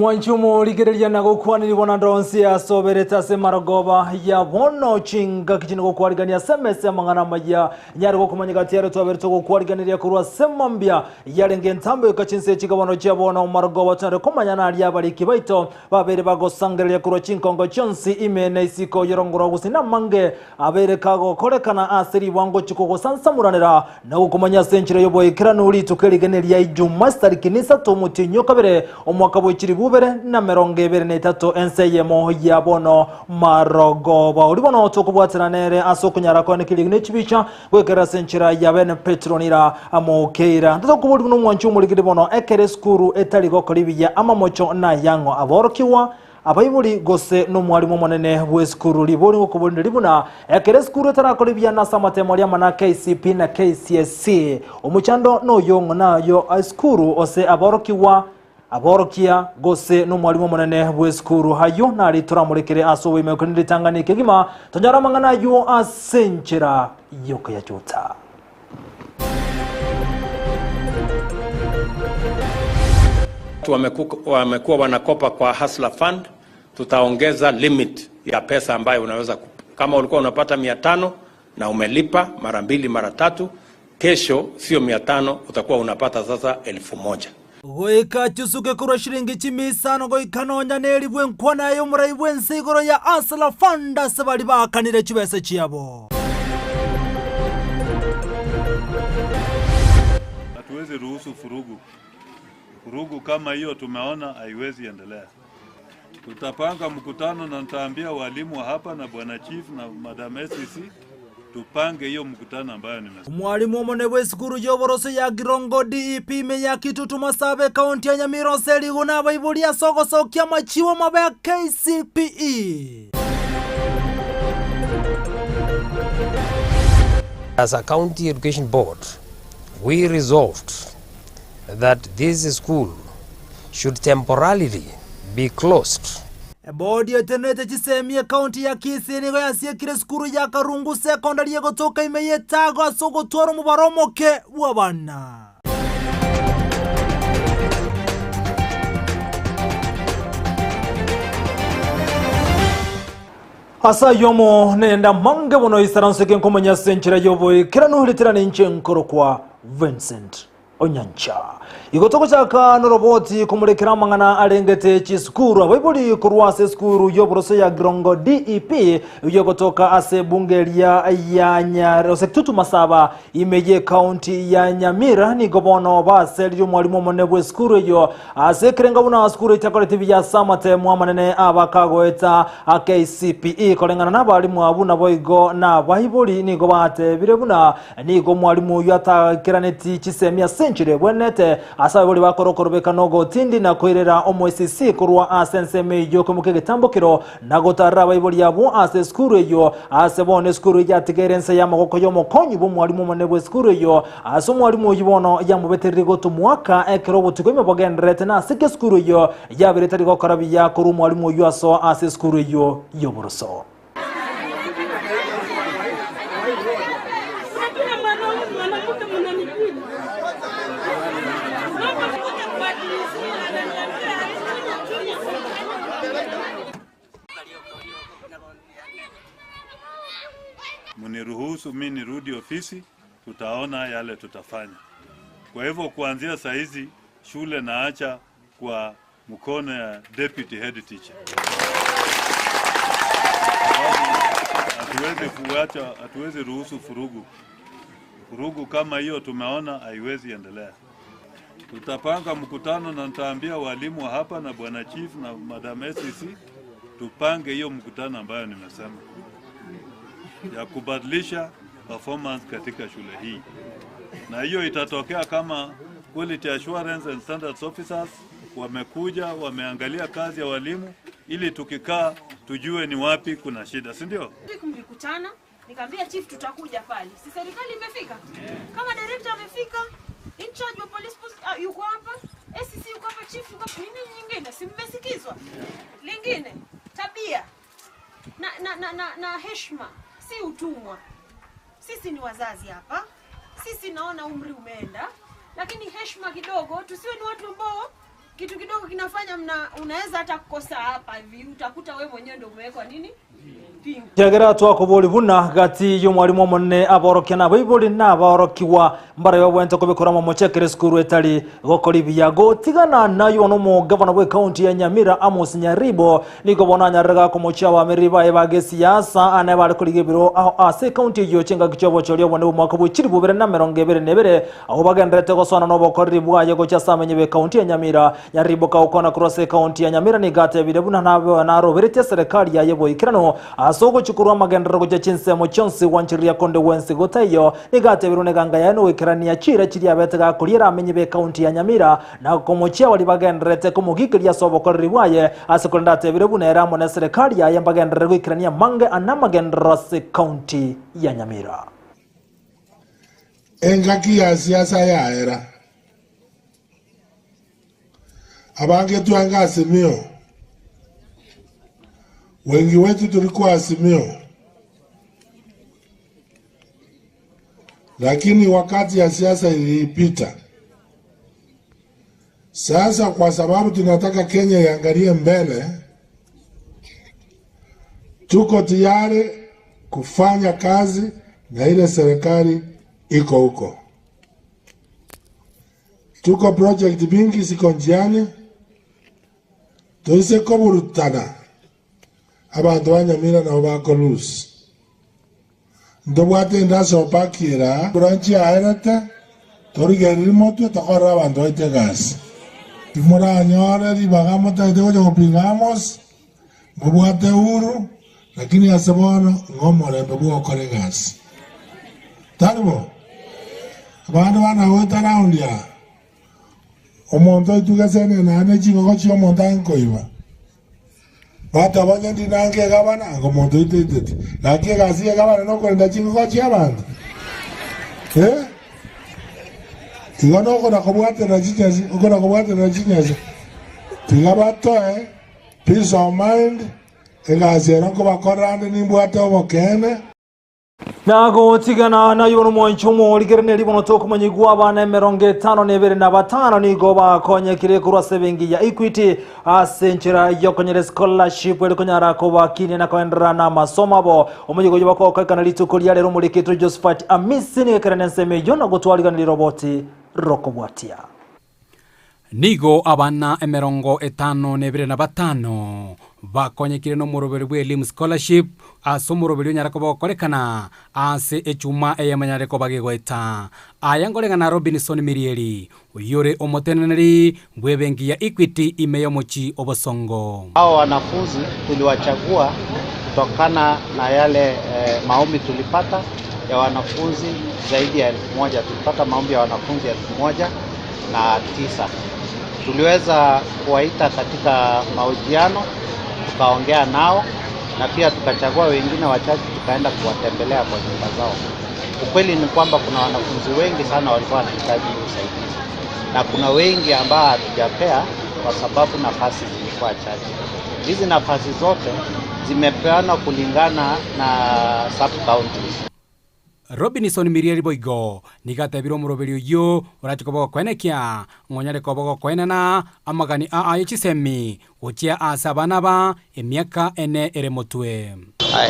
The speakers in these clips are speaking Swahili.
Mwanchumu ligerelia na gukwani libona ndonsi ya sobereta se maragoba ya bono chinga kichini gukwarigania semese mangana maya nyari gukumanyika tiare twaberto gukwarigania kurwa semambia yarenge ntambe kachinse chigabano cha bono maragoba tare kumanyana ali abali kibaito babere bagosangerelia kurwa chinkongo chonsi imene isiko yorongoro gusina mange abere kago korekana asiri wango chikugo sansamuranira na gukumanya senchire yoboye kiranuli tukeligenelia ijuma starikinisa tomutinyo kabere omwaka bwikiri bubere na 23 Ensa Eyemo ya bono maragoba ulibono tukubwatira nere asokunyara kone kiligne chibicha kwekera senchira ya bene petronira amokeira ndato kubuli no mwanchu muligide bono ekere skuru etaligo kolibya amamocho na yango aborokiwa abayibuli gose no mwalimu monene weskuru liboni ukubulinde libuna ekere skuru etarakolibya na samatemo lya mana KCP na KCSC omuchando no yongo nayo skuru ose aborokiwa aborokia gose no mwalimu monene weskuru hayo nari turamurekere asowe mekonire tanganike gima tonjara mangana yo asenchera yoka ya chota wamekuwa wanakopa kwa Hustler Fund. Tutaongeza limit ya pesa ambayo unaweza kama ulikuwa unapata 500 na umelipa mara 2 mara 3, kesho sio 500 utakuwa unapata sasa 1000. Goika chusuke kuro shilingi chimisano goika nonya neri bwenkwana yo murai bwensigoro ya Hustler Fund sabali bakanire chibese chiabo. Hatuwezi ruhusu furugu kama hiyo tumeona haiwezi endelea. Tutapanga mkutano na nitaambia walimu hapa na bwana chief na madam SCC tupange hiyo mkutano ambayo nimesema. Mwalimu omone weskuru yoborose ya Girongo DEP me ya Kitutu Masabe County ya Nyamira Seli guna baibuli ya soko kia machiwa mabe ya KCPE. As a county education board, we resolved that this school should temporarily be closed. Bodi ya tenete chisemie county ya Kisii nigo yasie kire skuru ya Karungu secondary yego toka imeyetago asogo toro mubaromoke wabana. Asa yomo nenda mange bono isaranseke nkomanya senchira yoboye kirano litirane nchenkoro kwa Vincent Onyancha igotoko chaka no roboti kumurekera mangana arengete chiskuru abayibuli kurwase skuru yoborose ya Girongo DEP yogotoka ase bungelia ya Nyamira Kitutu Masaba imeye county ya Nyamira ni gobono base lyo mwalimu monebwe skuru yo ase krenga buna skuru itakoletivi ya samate mwamanene abakagoeta KCPE kolengana nabalimu abuna boigo na bayibuli ni gobate birebuna ni go mwalimu yata kiraneti chisemia senchire bwenete asabe boli bakorokorobeka nogo tindi na koirera omwesisi kurwa asenseme yo komukege tambokiro nagotarra bayiboli yabo ase skuru yo ase bone skuru ya tigerense ya magoko yo mokonyi bo mwalimu monebwe skuru yo aso mwalimu yibono ya mubeterire goto mwaka ekerobo tukweme bogendrete na sike skuru yo ya beretari gokarabi ya kuru mwalimu yo aso ase skuru yo yoboroso. Muniruhusu mimi nirudi ofisi, tutaona yale tutafanya. Kwa hivyo kuanzia saa hizi shule naacha kwa mkono ya deputy head teacher. Hatuwezi ruhusu furugu kama hiyo tumeona haiwezi endelea. Tutapanga mkutano na nitaambia walimu hapa na bwana chief na madam SCC tupange hiyo mkutano ambayo nimesema ya kubadilisha performance katika shule hii. Na hiyo itatokea kama quality assurance and standards officers wamekuja wameangalia kazi ya walimu ili tukikaa tujue ni wapi kuna shida, si ndio? Tulikutana nikamwambia chief tutakuja pale. Si serikali imefika? Kama director amefika, in charge wa police post yuko hapa, SCC yuko hapa, chief yuko hapa, nini nyingine? Si mmesikizwa? Lingine tabia na heshima, si utumwa. Sisi ni wazazi hapa. Sisi naona umri umeenda, lakini heshima kidogo, tusiwe ni watu ambao kitu kidogo kinafanya unaweza hata kukosa hapa hivi, utakuta wewe mwenyewe ndio umewekwa nini pingu. Kegera twakoboli buna gati y'umwarimu munne aborokia na bayiboli n'aborokiwa mbara y'obwente kubikora mu mucekere skuru etali gokora ibiyago tigana nayo no mu governor we county ya Nyamira Amos Nyaribo niko bonanya rega ko mucha wa meriba ebage siasa ane bari kuri gebiro aho ase county yo cenga gicobo cyo bone umwaka bukiri bubere na 2022 aho bagendrete ko sona no bokora bwaye go cyasamenye be county ya Nyamira Nyaribo ka ukona cross county ya Nyamira ni gate birebuna nabo na roberete serikali ya yebo ikirano asogo chukurwa magendera go cyinse mu cyonsi wanchiriya konde wensi gotayo ni gate birune ganga yano wikirania chira kiri abetega kuriera amenye be county ya Nyamira na ko mucha wali bagendrete ko mugikiri yasobo kori bwaye asekonda te birebuna era mu serikali ya bagendera go ikirania mange anamagendera se county ya Nyamira engaki ya siasa ya era abange tuanga Azimio, wengi wetu tulikuwa Azimio, lakini wakati ya siasa ilipita. Sasa kwa sababu tunataka Kenya iangalie mbele, tuko tayari kufanya kazi na ile serikali iko huko. Tuko project mingi ziko njiani, tuise koburutana abantu ba Nyamira na bakolusi ndobwate ndaso pakira branchi aerete torigeriri motu takora abantu baitegas timura nyore libagamo taide go pingamos mubwate uru lakini asebono ngomore mbebu okoregas tarbo abantu bana weta round ya omonto tugasene nane chingo chio montanko iba bata banyandi nange gabana ngo monto itete lakini gazi gabana no kwenda chingo chia bantu tigono ko na kubwate na chinyazi uko na kubwate na chinyazi tigabato peace of mind egazi ronko bakorande nimbwate obokene nago tigana na yono mwanchumo ligerne libono toko manyigwa abana 52 nigo bakonye kire kurwa sebengi ya Equity asenchira yokonyere scholarship eli konyara ko bakine na kwendera na masomo abo omuyigo yo bako kana litukuri ya lero mulikito Josephat Amisi ni kerene nseme yona gotwaliga ni roboti rokobwatia nigo abana 52 bakonyekire no muroberi bwe elimu scholarship aso muroberi nyarako bakorekana ase echuma eyamanyare ko bagegweta ayangorengana Robinson Mirieri uyore omoteneneri bwebengi ya Equity imeyo mochi obosongo. Hao wanafunzi tuliwachagua kutokana na yale maombi tulipata ya wanafunzi zaidi ya 1000. Tulipata maombi ya wanafunzi 1009. Tuliweza kuwaita katika mahojiano, tukaongea nao na pia tukachagua wengine wachache tukaenda kuwatembelea kwa nyumba zao. Ukweli ni kwamba kuna wanafunzi wengi sana walikuwa wanahitaji usaidizi na kuna wengi ambao hatujapea kwa sababu nafasi zilikuwa chache. Hizi nafasi zote zimepeanwa kulingana na sub counties. Robinson Mirieri boigo nigatebiro muroberi uyo urachikobogo kwenekia ngonyare kobogo kwenena amagani aayichisemi uchia asabanaba emiaka ene eremotwe.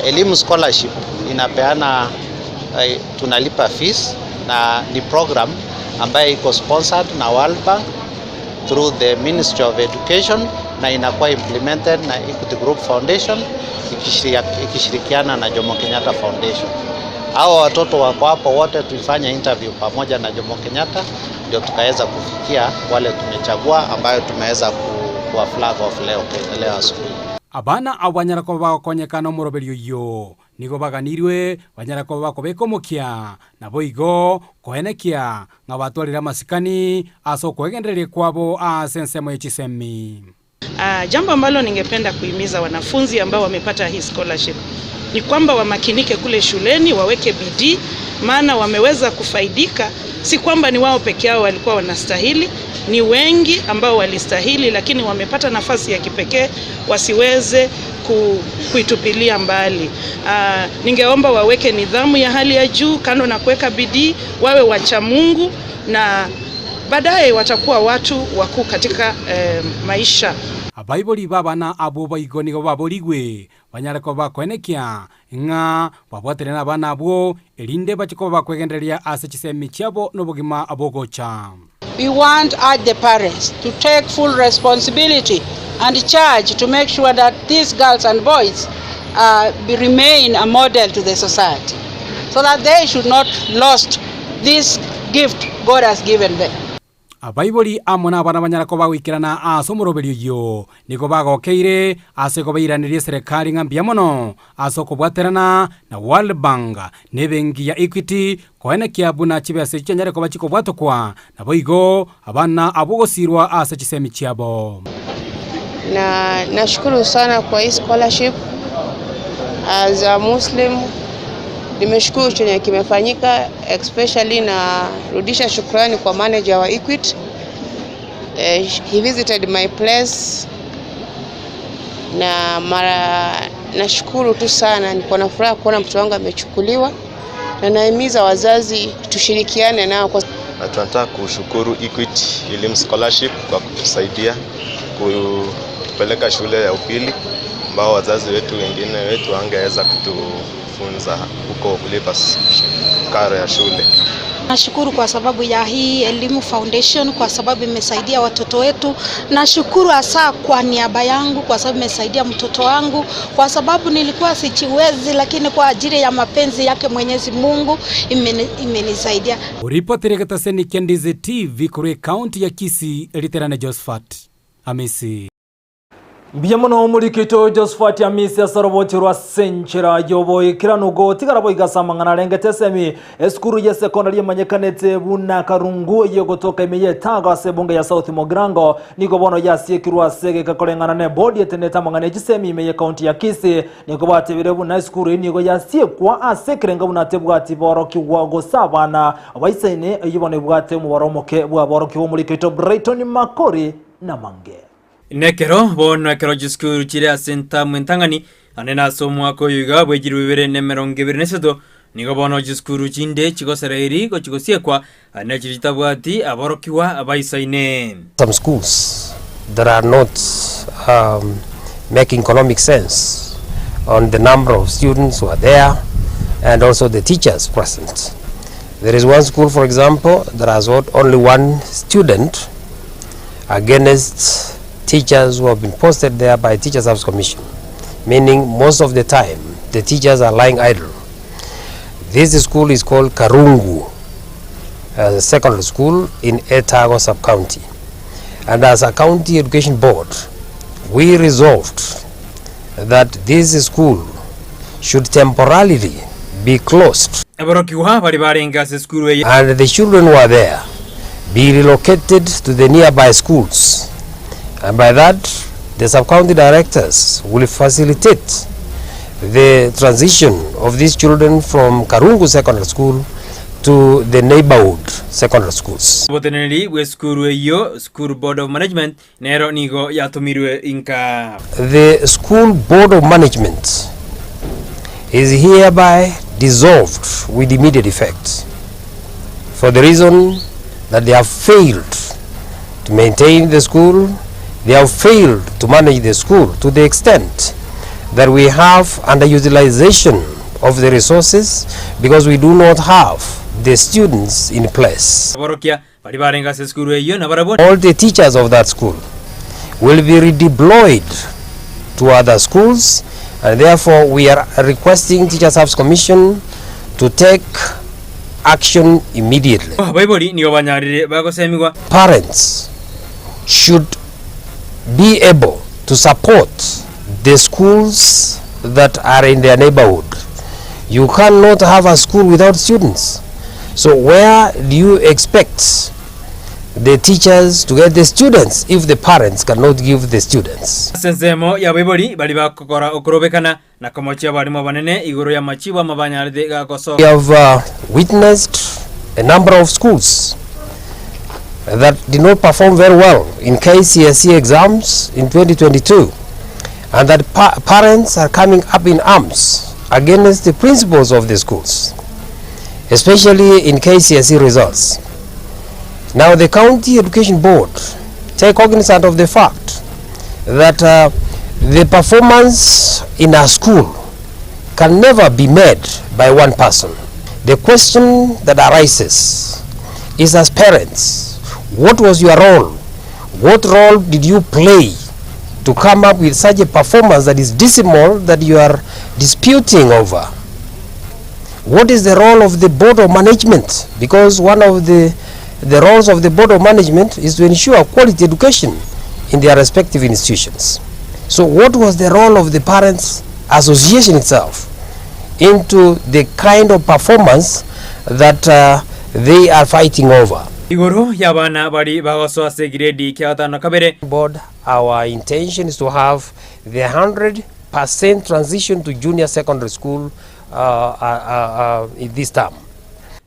Elimu scholarship inapeana tunalipa fees na ni program ambayo iko sponsored na World Bank through the Ministry of Education na inakuwa implemented na Equity Group Foundation ikishirikiana na Jomo Kenyatta Foundation. Hao watoto wako hapo wote tulifanya interview pamoja na Jomo Kenyatta ndio tukaweza kufikia wale tumechagua ambayo tumeweza kuwa flag off leo asubuhi. Abana abanyarako bakonyekana muroberi uyo nigo baganirwe banyarako bakobekomokia na boigo koenekia ngabatwarira masikani aso kwegenderere kwabo asensemo yechisemi. Jambo ambalo ningependa kuhimiza wanafunzi ambao wamepata hii scholarship ni kwamba wamakinike kule shuleni, waweke bidii, maana wameweza kufaidika. Si kwamba ni wao peke yao walikuwa wanastahili, ni wengi ambao walistahili, lakini wamepata nafasi ya kipekee, wasiweze kuitupilia mbali. Ningeomba waweke nidhamu ya hali ya juu, kando na kuweka bidii, wawe wacha Mungu na baadaye watakuwa watu wakuu katika maisha. Abaiboli babana abo baigoni go baborigwe banyareko bakwenekia nga babwaterena abana abo elinde bachiko bakwegenderia ase chisemi chiabo nobugima abogocha. We want the parents to take full responsibility and charge to make sure that these girls and boys remain a model to the society, so that they should not lose this gift God has given them. Abaiboli amona abana banyarako bagwikirana asomoroberio yo niko bagokeire ase ko bairanirie serikali ngambia mono asoko bwaterana na World Bank ne bengi ya Equity koene kiabuna chibese chenyareko bachiko bwatokwa na boigo abana abogosirwa ase chisemi chiabo. Na nashukuru sana kwa hii scholarship. As a Muslim nimeshukuru chenye kimefanyika, especially na rudisha shukrani kwa manager wa Equity. He visited my place na nashukuru tu sana, niko na furaha kuona mtoto wangu amechukuliwa, na naimiza wazazi tushirikiane nao. Tunataka kushukuru Equity Elimu Scholarship kwa kutusaidia kutupeleka shule ya upili ambao wazazi wetu wengine wetu wangeweza kutufunza huko kulipa karo ya shule. Nashukuru kwa sababu ya hii Elimu Foundation, kwa sababu imesaidia watoto wetu. Nashukuru hasa kwa niaba yangu kwa sababu imesaidia mtoto wangu, kwa sababu nilikuwa sichiwezi, lakini kwa ajili ya mapenzi yake Mwenyezi Mungu imenisaidia. Ripoti reketa Ndizi TV kure county ya Kisii, Eliterane Josephat Amisi. Biyamono muri kito Josephat Amisi asaroboti rwa senchera yoboye kiranugo tigarabo igasamangana rengete semi eskuru ya secondary manyekanete buna karungu iyo gotoka imeye taga sebunga ya South Mogrango niko bono ya siekirwa sege kakolengana ne body eteneta mangane jisemi imeye county ya Kisii niko batebire buna eskuru niko ya siekwa asekrenga buna tebwati boroki wago sabana abaisene yibone bwate mu baromoke bwa boroki bo muri kito Brighton Makori na Mange. Nekero bono kero jiskuru chire asenta mwentangani anena somwako yuga bwejiru 2027 nigo bono jiskuru chinde chigoserairi go chigosiekwa anachirita bwati aborokiwa abaisaine. Some schools that are not making economic sense on the number of students who are there and also the teachers present. There is one school, for example, that has only one student against teachers who have been posted there by Teachers Service Commission, meaning most of the time the teachers are lying idle. This school is called Karungu Secondary School in Etago Sub-County, and as a county education board we resolved that this school should temporarily be closed and the children who are there be relocated to the nearby schools. And by that, the sub-county directors will facilitate the transition of these children from Karungu Secondary School to the neighborhood secondary schools. School Board of Management The School Board of Management is hereby dissolved with immediate effect for the reason that they have failed to maintain the school. They have failed to manage the school to the extent that we have underutilization of the resources because we do not have the students in place. All the teachers of that school will be redeployed to other schools, and therefore we are requesting Teachers Service Commission to take action immediately. Parents should be able to support the schools that are in their neighborhood. You cannot have a school without students. So where do you expect the teachers to get the students if the parents cannot give the students? We have witnessed a number of schools that did not perform very well in KCSE exams in 2022, and that parents are coming up in arms against the principals of the schools, especially in KCSE results. Now the County Education Board take cognizance of the fact that the performance in our school can never be made by one person. The question that arises is, as parents, what was your role? What role did you play to come up with such a performance that is dismal that you are disputing over? What is the role of the Board of Management? Because one of the roles of the Board of Management is to ensure quality education in their respective institutions. So what was the role of the Parents Association itself into the kind of performance that they are fighting over? Igoro yabana bari bagoso ase grade kyatano kabere. Board, our intention is to have the 100% transition to junior secondary school in this term.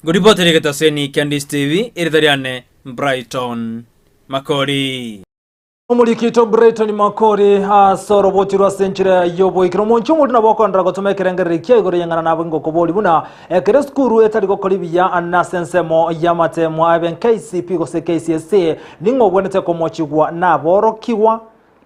Good reporter get aseni Candice TV iridariane Brighton Makori. Umulikito Brighton Makori asoro botirwa senchire yobo ikromo nchumu tunabokondra gotomekerengere kyegoro yangana nabingo koboli buna ekere skuru etali gokolibya anasensemo yamatemo aben KCP gose KCSC ningo gwenete komochigwa naborokiwa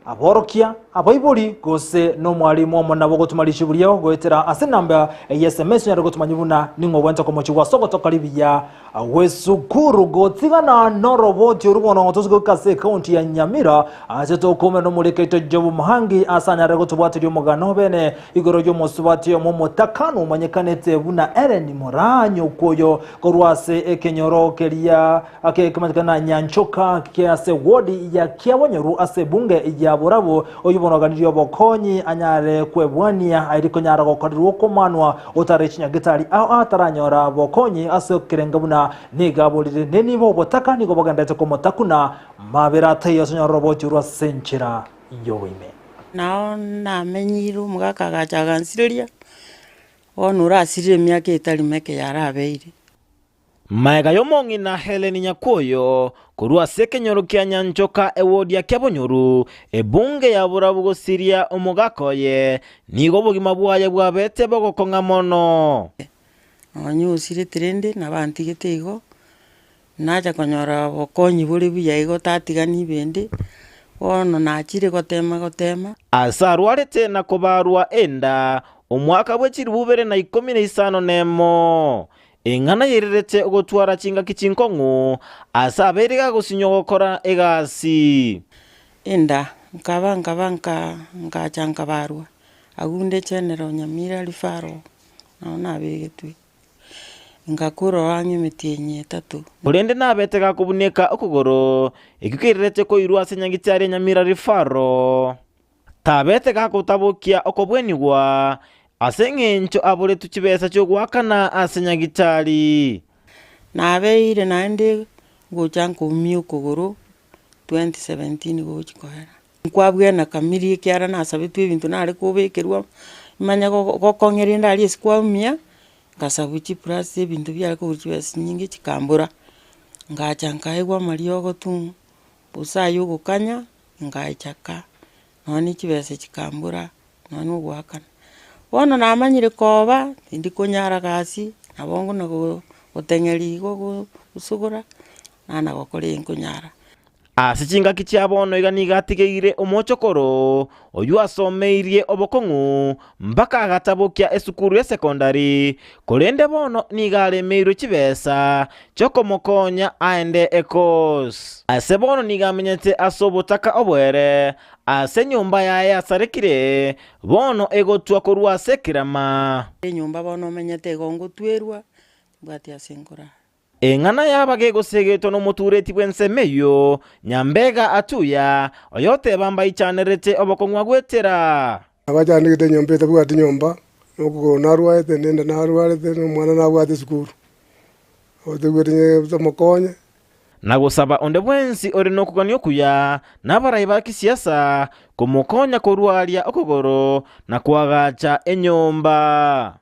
aborokia abaibuli gose no mwalimu omona bogotumalishibuliyo goetera asenamba SMS nyaro gotumanyibuna ningo gwenta komochigwa sogotokalibya wesukuru gotigana noroboti urubono ngotozugo kase county ya Nyamira azeto kome no muleketo jobu muhangi asanyare gotubwatiri mugano bene igoro yo musubati yo motakano manyekanete buna Eren Moranyo koyo korwase ekenyoro kelia akekamatikana nyanchoka kiase wodi ya Kiabonyoru ase bunge ya Borabo oyubonoganirio bokonyi anyare kwebwania airiko nyara gokorwo komanwa otarechinya gitari ataranyora bokonyi ase kirengabuna nigaburire nenibo botaka nigo bagandate ko motakuna mabera tayo sonya roboti rwa senchira yoime naona menyiru mugakagacha gansiria onura asire myake itali meke yarabeire Maega yomongi na Helen Nyakoyo kurua sekenyoro kya nyanchoka ewodi ya Kiabonyoru ebunge ya burabugo siria omugakoye nigo bugima bwaye bwabete bogokonga mono anyusire trende nabantigete igo naja konyora bokonyi buri buya igo tatigani bende ono nachire gotema asarwarete na kobarwa enda omwaka bwechiri bubere na 15 nemo engana yererete ogotwara chinga kichinkongu asaberega gusinyogokora egasi enda nkabanga barwa agunde chenero Nyamira rifaro naona begetwe ngakuro wangi mitienye tatu burende nabetega kubuneka okugoro ikikirete ko irwa senyangitari Nyamira rifaro tabetega kutabokia okobwenigwa asengencho abure tukibesa cyo gwakana asenyagitari nabeire nande gochanko myukuguru 2017 gochikohera kwabwena kamiri kyara nasabitwe ibintu nare kubekerwa imanya gokongera ndari esikwamia ngasabuchi plus ibintu byari kuchibesa nyingi chikambura ngachankaigwa mariyo gotu busayo gukanya ngaichaka noni chibesa chikambura noni gwakana wono namanyire koba ndi kunyara gasi nabongo na gotengeri go usugura nana gokore kunyara asichinga kichabono igani gatigire omochokoro oyu asomeirie obokongu mpaka agatabokia esukuru ya sekondari kolende bono nigaremeiro chibesa chokomokonya aende ekos ase bono nigamenyete asobotaka obwere ase nyumba yaye asarekire bono egotwa korwa sekirama nyumba bono menyete gongotwerwa bwati asengora engana yabage gosegeto no mutureti bwensemeyo nyambega atuya oyote bamba ichanerete obokongwa gwetera abajandikite nyombe tabwati nyomba nokugo narwaete nenda narwarete no mwana nabwate sukuru otegwetinye mokonye nagusaba onde bwensi ori nokuganyo kuya nabarayi ba kisiasa kumukonya korwalia okugoro na kwagacha enyomba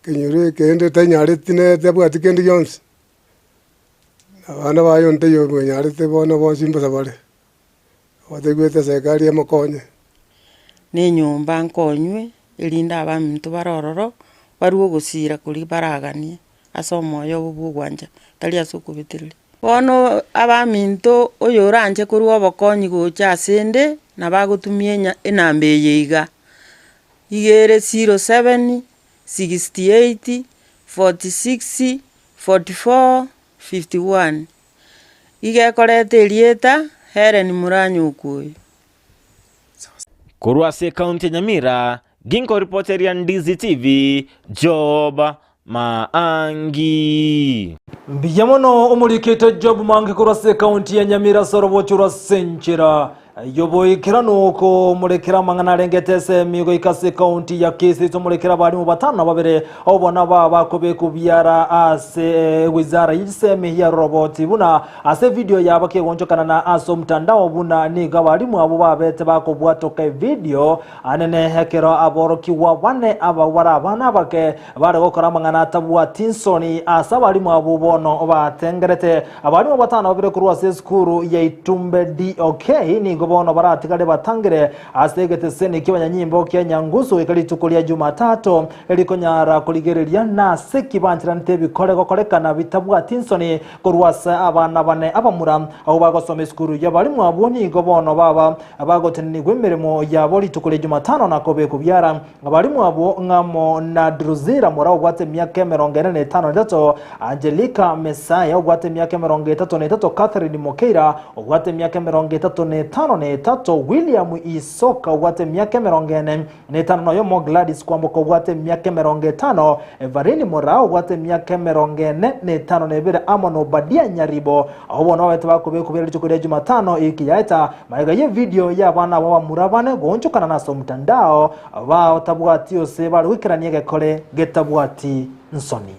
kenyure kende tanyaretine tabwati kende yonsi abana bayo nteyo mwenyarete bona bosimba sabale otegwete serikali ya mokonye ne nyumba nkonywe ilinda abantu barororo baruo gusira kuri baraganie asomo yo bugwanja tali asukubitirire bono abaminto oyo oranje korwa obokonyi gocha asende na bagotumia enamba eyeiga 07 68 46 44 51 igekorete erieta Helen Muranyukuyu. Kurwa ase kaunti ya Nyamira, ginko reporter ya Ndizi TV, Job Maangi. Mbiyamono umurikete Job Maangi kurwa ase kaunti ya Nyamira sorobochura senchera. Yoboikira nuko murekera mangana rengetese migo ikase kaunti ya Kisii tumurekera barimu batano babere obona bakobe kubyara ase wizara y'isemi ya roboti buna ase video yabake gonjokana na aso mtandao buna niga barimu abo babete bakobwatoka video anene hekero aboroki wa bane abawara bana bake bare gokora mangana tabwa tinsoni asa barimu abo bono batengerete abarimu batano babere kurwa ase skuru ya Itumbe DOK ni gobono baratigale batangire asegete seni kibanyanyimbo kya Nyangusu ikalitukulia Jumatatu elikonyara kuligereria na sekibanjira ntebikore gokorekana bitabwa tinsoni kurwasa abana bane abamura aho bagosome skuru y'abarimu aboni gobono baba abagotenni gwemeremo yabo litukulia Jumatano nakobe kubyara abarimu abo ngamo na Druzira mura ubwate myaka 45 Angelica Mesaya ubwate myaka 33 Catherine Mokeira ubwate myaka 35 William Isoka ubwate myaka 45 noyo mo Gladys Kwamboka ubwate myaka 50 Evarini Mora ubwate myaka 45 nebere Amono Badia Nyaribo aho bona bete bakobe kubera cyo Jumatano ikiyaita maiga ye video y'abana baba murabane gonchokana naso mtandao ba tabwati yose bari wikiraniye gekore getabwati nsoni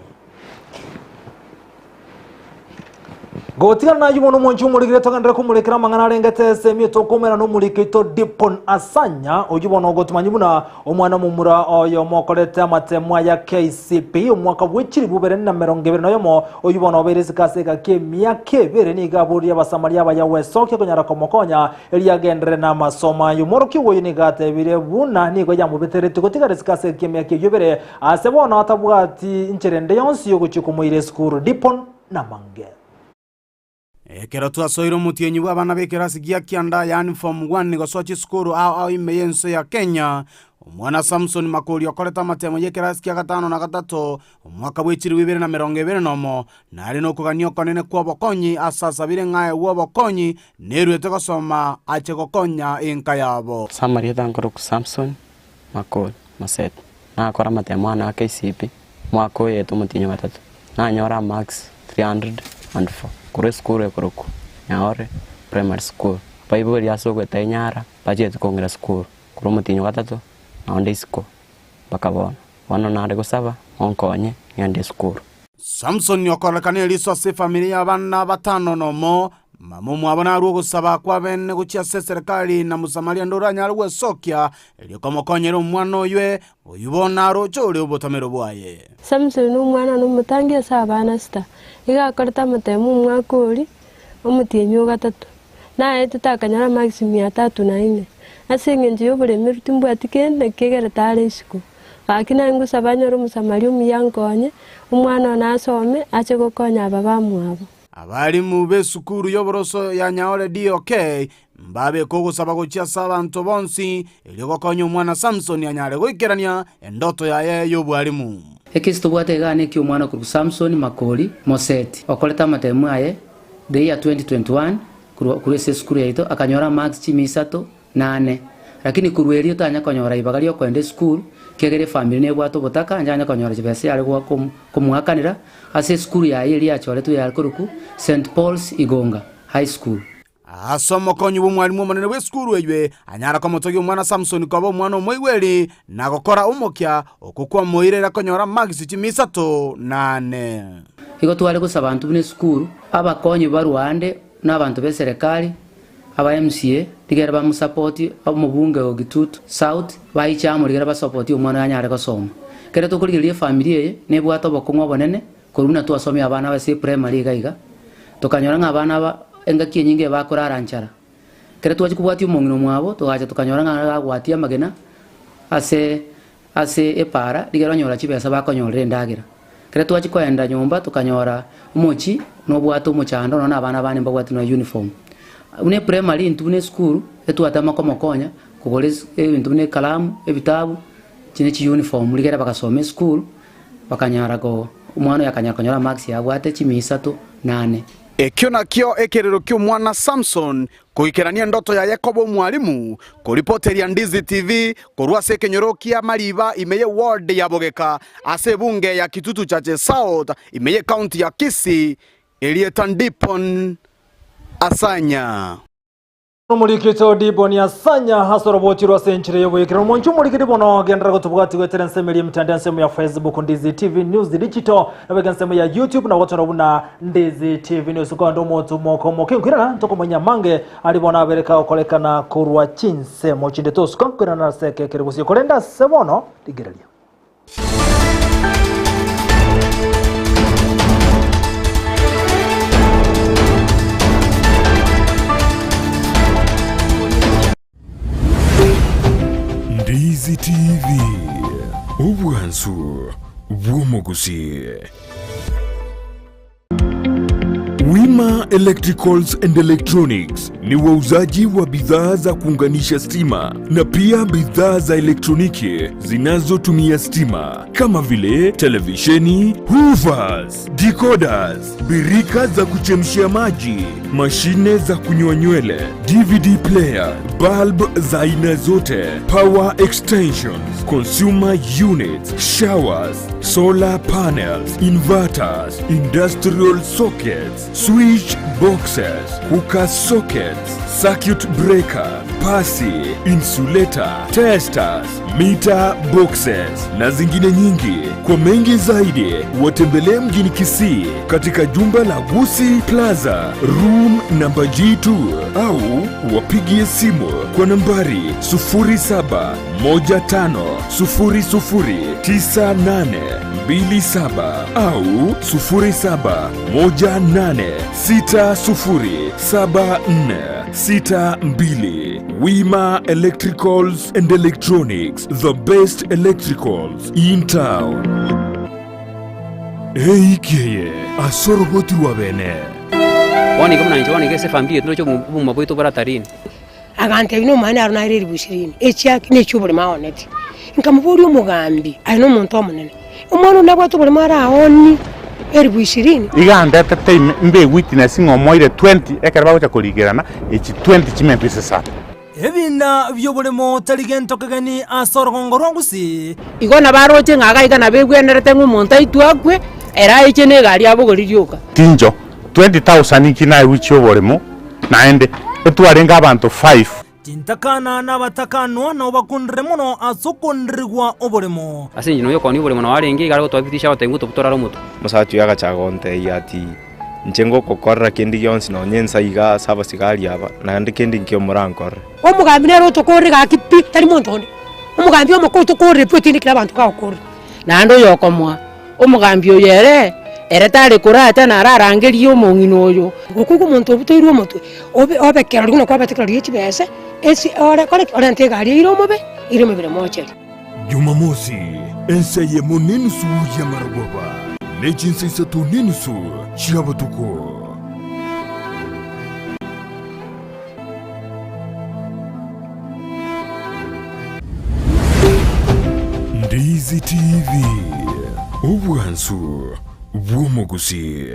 Gotiga na yumo n'umunju murigire tokandira kumurekera mangana rengete semi tokomera no murikito dipon asanya ujubona gotumanya buna omwana mumura oyo mokorete amatemwa ya KCP umwaka w'ikiri bubere na 20 nayo mo ujubona oberezi kaseka ke myake bere ni gaburi y'abasamaria baya wesoke konyara komokonya eliagendere na masoma yumoroki woyo ni gate bire buna ni go yamubetere tugotiga resikase ke myake yobere asebona atabwati incherende yonsi yo guchikumuire skuru dipon na mange Ekero twasoiro mutienyi bw'abana b'ekirasi gya kianda yani form 1 nigosochi skuru ao ime yenso ya Kenya omwana Samson Makori okoreta amatemo y'ekirasi kya gatano na gatatu omwaka w'ekiri 2020 nari nokuganio konene kwa bokonyi asasabire ng'aye w'obokonyi nerwete gosoma ache gokonya inka yabo Samaria dankoro ku Samson Makori Maset nakora amatemo ana KCP mwaka yetu mutinyo gatatu nanyora max 304 kure skuru ekoroku nyaore primary school paibori asogwe tainyara budget kongira school kuro mutinyo gatatu naonde isko bakabona wano nare gusaba onkonye nyande school Samson yokorekana liso se familia abana batano nomo mamumu abana rugo gusaba kwa bene gucia serikali na musamaria ndoranya rwe sokya elikomokonye umwana oywe uyubona rochole ubotamero bwaye Samson n'umwana n'umutangiye sabana sta igakoreta matemu mwakuri omutienyo gatatu naye tutakanyara maximum ya 3 asengenje yobure mirutimbu atikende kegera tare isiko akina ngusabanya ro musamaria umyankonye umwana nasome ache gokonya baba mwabo abari mu besukuru y'oboroso ya Nyaole DOK mbabe kogusaba gochia sabantu bonsi eligokonya umwana Samson yanyare goikerania endoto yaye y'obwarimu Ekisto bwate gane ki umwana ku Samson Makori Moseti okoleta matemu aye de ya 2021 kuri skuru yaito akanyora max chimisato 8 lakini kuruerio tanya konyora ibagario kwende school kegere family ne bwato botaka njanya konyora chibese yari kwa kumwakanira ase skuru yaye iri achore tu yari kuruku St Paul's Igonga High School asomo konyu bumwalimu manene we skuru eywe anyara komotogi umwana Samson kwabo umwana omwigweri nagokora umokya okukwa moirera konyora max chimisato 8 Igo twale gusaba abantu bine skuru abakonyi baruande n'abantu be serikali aba MCA digera ba musapoti omubunge ogitutu South bayichamo digera ba support umwana yanyare gosoma kere to kurigirie family ye ne bwato bokumwa bonene koruna twasomya abana base primary gaiga tokanyora ng'abana ba engaki nyinge bakorara nchara kere twaje kubwati umongino mwabo tugaje tukanyora ng'agwatia magena ase epara digera nyora chibesa bakonyorere ndagira kire twachikoenda nyumba tukanyora umuchi no bwato umuchando nona abana bane mbagwati no uniform une primary ntune school etwatama komokonya kugore ebintu bine kalamu ebitabu kine ki uniform ligera bakasome school bakanyara go umwana yakanyakonyora max yabwate chimisatu 8 ekyo nakyo ekerero kyo mwana Samson kuikerania ndoto ya Yakobo mwalimu kuripoteria Ndizi TV kurwa sekenyorokia Mariba imeye ward ya Bogeka ase bunge ya Kitutu Chache South imeye county ya Kisii Elietandipon Asanya Mulikito diboni asanya hasoroboti rwa century yobwekera monchu mulikiti bono gendera gutubwati gwetera nseme mtandao nseme ya Facebook Ndizi TV News Digital na bega nseme ya YouTube na watu nabuna Ndizi TV News kwa ndo motu moko mokinkwirana toko munyamange alibona abereka okolekana kurwa chinse mochinde tosuka kwirana seke kiribusi kolenda semono digerelia Ndizi TV ubwansu bw'Gusii. Wima Electricals and Electronics ni wauzaji wa bidhaa za kuunganisha stima na pia bidhaa za elektroniki zinazotumia stima kama vile televisheni, hoovers, decoders, birika za kuchemshia maji, mashine za kunyoa nywele, DVD player, bulb za aina zote, power extensions, consumer units, showers, solar panels, inverters, industrial sockets, switch boxes, cooker sockets, circuit breaker, pasi, insulator, testers, meter boxes na zingine nyingi. Kwa mengi zaidi watembelee mjini Kisii katika jumba la Gusii Plaza room number G2 au wapigie simu kwa nambari 0715009827 au 0718607462. Wima Electricals and Electronics, the best electricals in town. Eikeye asoroboti wabene wani kama nanjo wani kese fambi tunacho mumabwito baratarini agante bino mwana aruna iriri bushirini echa kine cyubure maoneti nkamuburi umugambi ayino muntu omunene umwana ndabwa tubure mara ahoni eri bushirini iganda tete mbe witness ngomoire 20 ekaraba cha kuligerana echi 20 chimempise sana ebina byobulemo taligento kagani asorogongo rwangusi igona baroche ngaga igana begwenerete ngumuntu aitwakwe era ichene gari abogori ryoka tinjo 20,000 ikina wicho bolemo naende etwarenga abantu 5 tintakana n'abatakanwa no bakundire muno asokondirwa obolemo asinji no yoko ni bolemo no arengi garo twabitisha batenguto butoraro muto musatu yaga chagonte yati njengo kokorra kendi gyonsi no nyensa iga saba sigari aba naende kendi nkyo murankore omugambi nero tokore gakipi tari montone omugambi omako tokore pwetini kila abantu ka okore nando yokomwa omugambi oyere eretare kurata na rarangeri omongino oyo okuko muntu obutoirwo omutwe obekera lino kwa batekera yechibese esi ora kore ntegari iromobe iromobere mocheri Jumamosi Ensa Eyemo nenusu ya Maragoba nechinsa isatu nenusu chirabatuko Ndizi TV ubwansu bw'Gusii.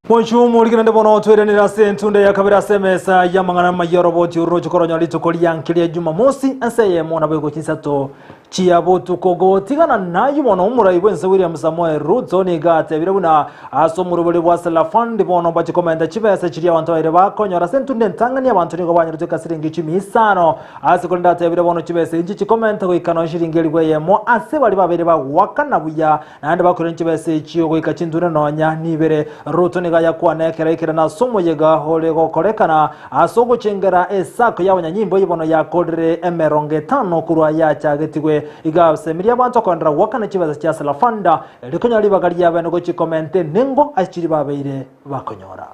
Mwachumu likinende bono twerenera sentunde ya kabira semesa ya mangana mayaroboti urojo koronya litukoli yankilia Jumamosi Ensa Eyemo na bwego chinsato chiabo tukogotigana nayo bono umuraibwe Ensa William Samoei Ruto ni gate birabuna asomurubuli bwasala fund bono bachikomenda chibese chiri abantu baire bakonyora sentunde ntangani abantu nigo banyuruteka siringi 15 asikolenda tebire bono chibese inji chikomenta goikano shiringi Eyemo ase bali babere bagwakana buya nande bakorenye chibese chiyo goika chindune nonya nibere Ruto ni ya kuanekera ikira na somo yega hole gokorekana asogo chengera esako y'abanyanyimbo yibono yakodere emeronge 5 kurwa yachagetigwe igabsemiria abantu kondra wakana kibaza cya Salafanda likonya libagari yabene go chikomente nengo achiri babeire bakonyora.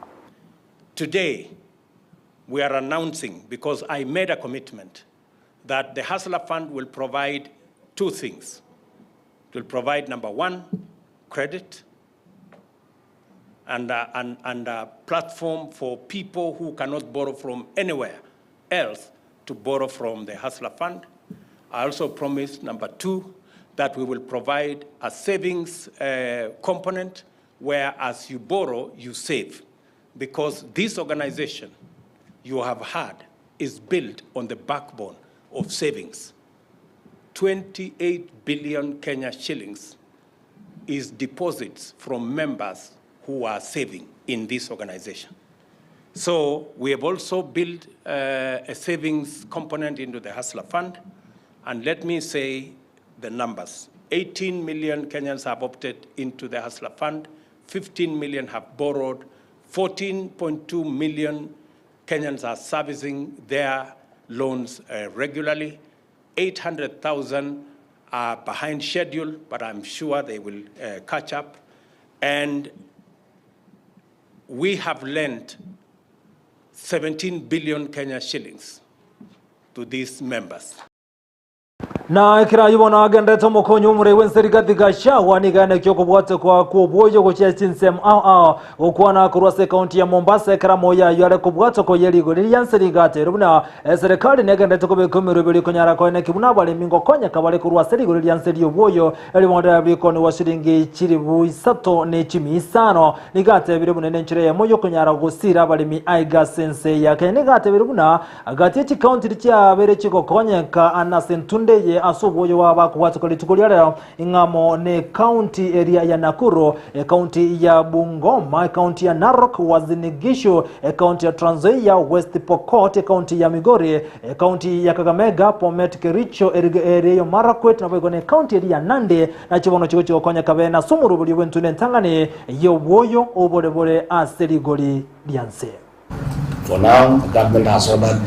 Today we are announcing, because I made a commitment, that the Hustler Fund will provide two things. It will provide, number one, credit, and a platform for people who cannot borrow from anywhere else to borrow from the Hustler Fund. I also promised, number two, that we will provide a savings component where as you borrow, you save. Because this organization you have had is built on the backbone of savings. 28 billion Kenya shillings is deposits from members who are saving in this organization. So we have also built a savings component into the Hustler Fund. And let me say the numbers. 18 million Kenyans have opted into the Hustler Fund. 15 million have borrowed. 14.2 million Kenyans are servicing their loans regularly. 800,000 are behind schedule, but I'm sure they will catch up. And we have lent 17 billion Kenya shillings to these members. Na kira yibona agenda tomo konyo mure wenseri katika shawa ni gane kyoko bwate kwa kuboyo ko chesinsem okwana kurwase county ya Mombasa kira moya yare kubwate ko yeli go yanseri gate rubuna serikali ne ganda to be komero beli konyara ko ne kibuna bale mingo konya kabale kurwase go yanseri yoboyo eli monda biko ni washiringi chiribu isato ne chimisano ni gate birubuna ne nchire ya moyo konyara gusira bale mi aiga sense ya kene gate birubuna agati chi county cha bere chiko konya ka anasentunde ye asoboyo waba kuwatu kolitukuliara ingamo ne county area ya Nakuru, county ya Bungoma, county ya Narok, Wazinigisho, county ya Trans Nzoia, West Pokot, county ya Migori, county ya Kakamega, Bomet, Kericho, area Marakwet na bwegone county ya Nandi na chibono chiko konya kabena sumuru buli wentu nentangane yoboyo oborebore aserigoli lianse. For now, the government has ordered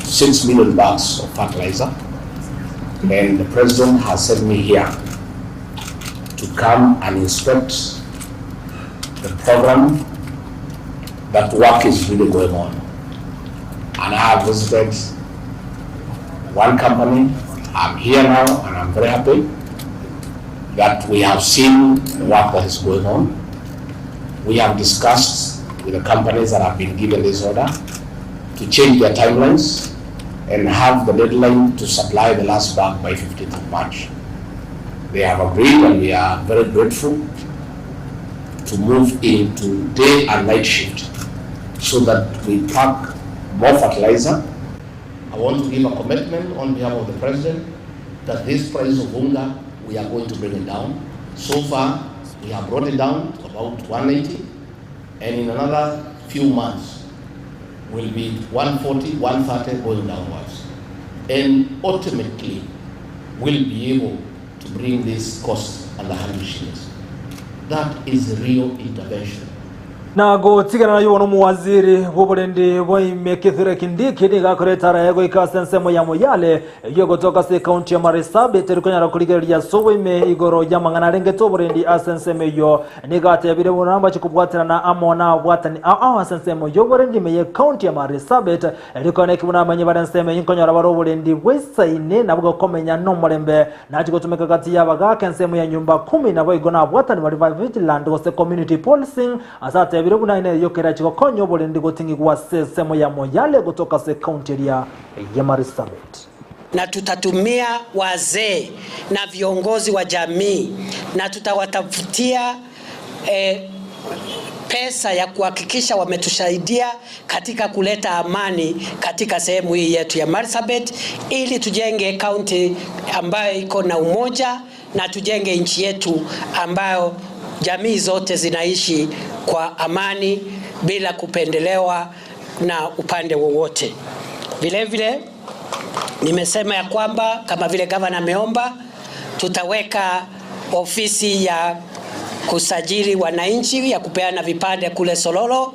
6 million bags of fertilizer. And the president has sent me here to come and inspect the program. That work is really going on. And I have visited one company. I'm here now and I'm very happy that we have seen the work that is going on. We have discussed with the companies that have been given this order to change their timelines and have the deadline to supply the last bag by 15th of March. They have agreed and we are very grateful to move into day and night shift so that we pack more fertilizer. I want to give a commitment on behalf of the President that this price of unga, we are going to bring it down. So far, we have brought it down to about 180, and in another few months, will be 140, 130 going downwards. And ultimately, we'll be able to bring this cost under 100 shillings. That is real intervention. Na go tigana yono muwaziri bobolendi boimekethire kindiki ni gakoretara yego ikasensemo ya moyale yogo toka se county ya Marisabe terikonyara kuligeria sowe ime igoro ya mangana renge tobolendi asensemo yo ni gate bire bonamba chikubwatira na amona bwatani asensemo yo bolendi me county ya Marisabe erikone kibuna manye barensemo yinkonyara barobolendi bwesaine nabwo komenya no molembe na chikotumeka kati ya bagaka ensemo ya nyumba 10 nabo igona bwatani bali vigilant gose community policing asate birabuna ine yokera chiko konyo bolendi gotingi kwa semo ya moyale kutoka se county ya Marisabe. Na tutatumia wazee na viongozi wa jamii na tutawatafutia pesa ya kuhakikisha wametusaidia katika kuleta amani katika sehemu hii yetu ya Marsabit, ili tujenge county ambayo iko na umoja na tujenge nchi yetu ambayo jamii zote zinaishi kwa amani bila kupendelewa na upande wowote. Vile vile nimesema ya kwamba kama vile gavana ameomba, tutaweka ofisi ya kusajili wananchi ya kupeana vipande kule Sololo,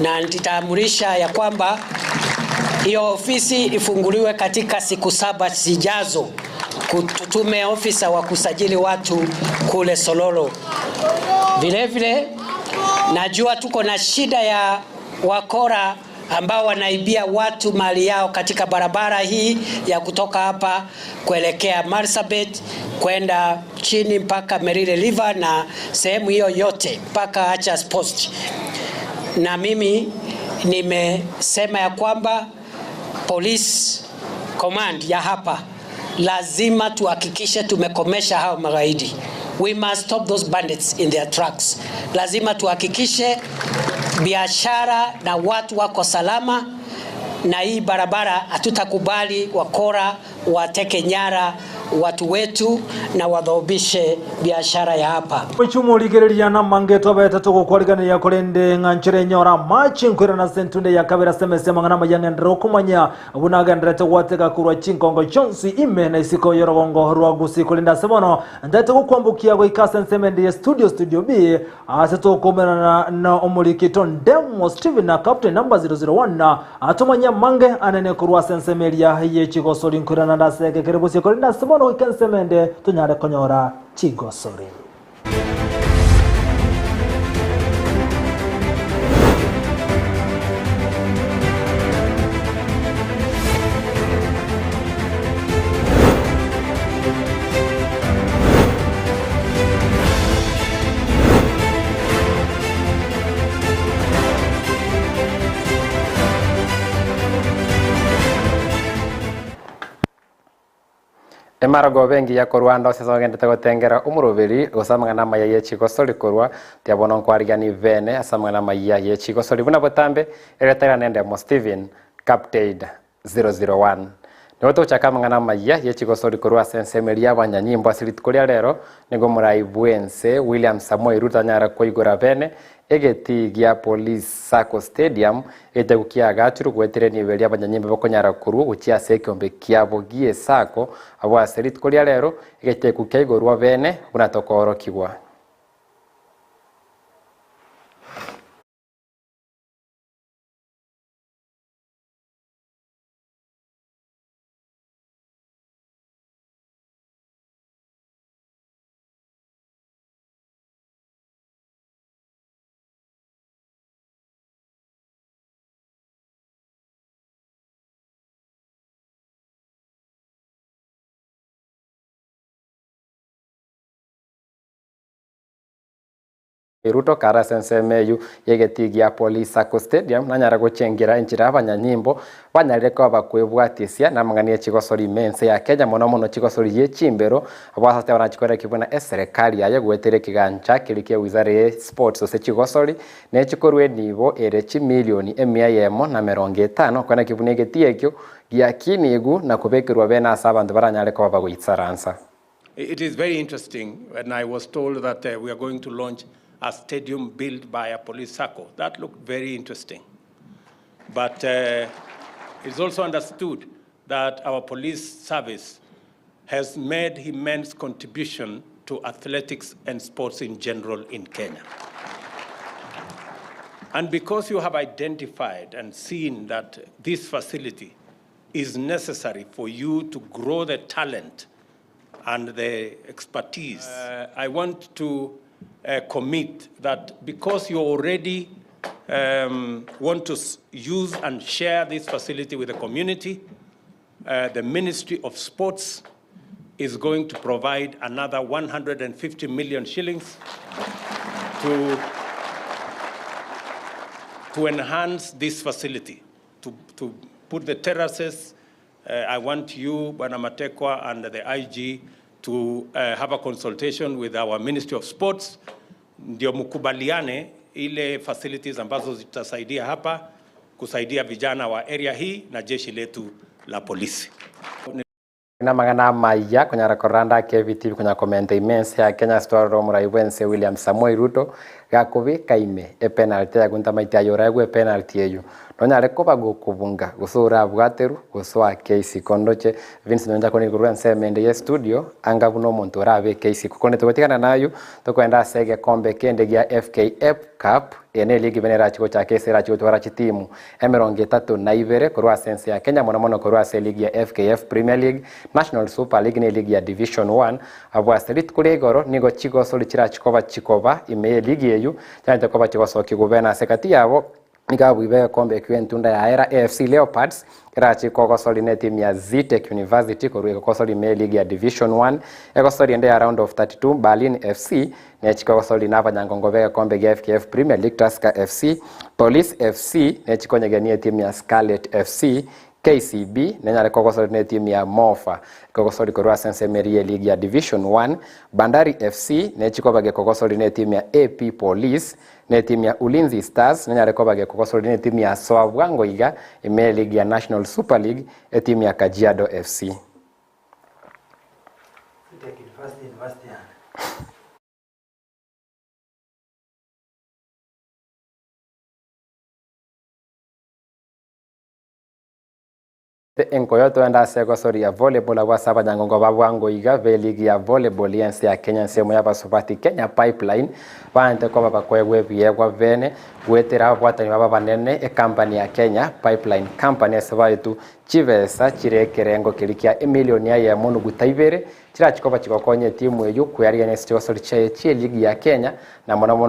na nitaamurisha ya kwamba hiyo ofisi ifunguliwe katika siku 7 zijazo. Tutume ofisa wa kusajili watu kule Sololo. Vile vile najua tuko na shida ya wakora ambao wanaibia watu mali yao katika barabara hii ya kutoka hapa kuelekea Marsabit kwenda chini mpaka Merire River na sehemu hiyo yote mpaka Achas Post. Na mimi nimesema ya kwamba police command ya hapa lazima tuhakikishe tumekomesha hao magaidi. We must stop those bandits in their tracks. Lazima tuhakikishe biashara na watu wako salama, na hii barabara hatutakubali wakora wateke nyara watu wetu na wadhoobishe biashara ya hapa. Muchumuligereria na mangeto betatu gukwarigania kurende nganchere nyora machi nkwira na sentunde ya kabera semese mangana mayangendero kumanya bunagendrete watega kurwa chinkongo chonsi ime na isiko yorogongo rwa Gusii kulinda semono ndete gukwambukia gwa ikasen semende ya studio B aseto komera na omulikito Ndemo Steven na captain number 001 atumanya mange anene kurwa sensemeria ye chigosori nkwira na ndasege kerebusi kulinda semono ikansemende tunyare konyora chigosori. Emarago bengi ya Rwanda osesogende gutengera umurubiri usamangana maya ye chigosori korwa tiabono kwarigani vene asamangana maya ye chigosori buna botambe eretera nende mo Steven captain 001 Noto chakamangana maya ye chigosori korwa sensemeria banyanyimbo asirit kuria rero nigo muraibwense William Samoei Ruto nyara koigora vene egeti gia police sako stadium ete gukia gachuru gwetere ni beria banyanyimbe bakonyara kuru gukia sekombe kiabo gie sako abo aserit kuria rero egete gukia igorwa bene bunatokoro kigwa. Ruto kara sensemeyu yegetigia police sako stadium nanyara guchengira injira abanyanyimbo banyarire ko bakwebwatisia na mangania chigosori mense ya Kenya mono chigosori ye chimbero abasate banachikora kibona serikali yaye gwetere kigancha kilikia wizara ya sports ose chigosori ne chikorwe nibo erechi milioni Eyemo na 50 kwana kibune getiekyo gia kinigu na kubekirwa bena asabantu baranyare ko bagwitsaransa. It is very interesting when I was told that we are going to launch a stadium built by a police sacco. That looked very interesting. But it's also understood that our police service has made immense contribution to athletics and sports in general in Kenya. And because you have identified and seen that this facility is necessary for you to grow the talent and the expertise, I want to commit that because you already want to use and share this facility with the community, the Ministry of Sports is going to provide another 150 million shillings to enhance this facility, to put the terraces. I want you, Bwana Matekwa, and the IG to have a consultation with our Ministry of Sports, ndio mkubaliane ile facilities ambazo zitasaidia hapa kusaidia vijana wa area hii na jeshi letu la polisi. Na magana maya kunyara koranda KVTV kunya comment immense ya Kenya Story Muraiwense William Samoei Ruto gakubi kaime penalty ya gunta maiti ayoragwe penalty eyo nonyare ko bagukubunga gusura bwateru guswa Kisii kondoche Vince nonja koni kuruanse mende ye studio anga buno muntu rabe Kisii kukone tugotikana nayo tokwenda sege kombe kende gya FKF Cup ene ligi benera chiko cha kesera chiko twara chitimu emeronge tatu na ibere kurwa sense ya Kenya mono kurwa se ligi ya FKF Premier League National Super League ne ligi ya Division 1 abwa street kuregoro nigo chiko soli chira chikoba ime ligi yeyu cyane ko bachiko soki gubena sekati yabo Nikabuibe kombe kwentunda ya era AFC Leopards irachi kokosoli ne team ya Zitech University koruye kokosoli me league ya Division 1 ekosoli ende ya round of 32 Berlin FC ne chikokosoli nava nyangongobe kombe ya FKF Premier League Tusker FC Police FC ne chikonyegania team ya Scarlet FC KCB nenyare kokosoli ne team ya Mofa kokosoli korwa Sensemerie league ya Division 1 Bandari FC ne chikobage kokosoli ne team ya AP Police ne team ya Ulinzi Stars nenyare kobage kokosoli ne team ya Swabwango iga ime league ya National Super League team ya Kajiado FC. Enkoyoto enda seko sori ya volleyball wa saba nyangongo babwango iga ve league ya volleyball yense ya Kenya semo ya basopati Kenya Pipeline bante ko baba kwegwe biegwa vene wetera bwatani baba banene company ya Kenya Pipeline Company sabaitu chivesa chirekerengo kilikia emilioni ya Eyemo gutaibere chira chikoba chikokonye timu eyo kuyari ene sityo sori che league ya Kenya na mwana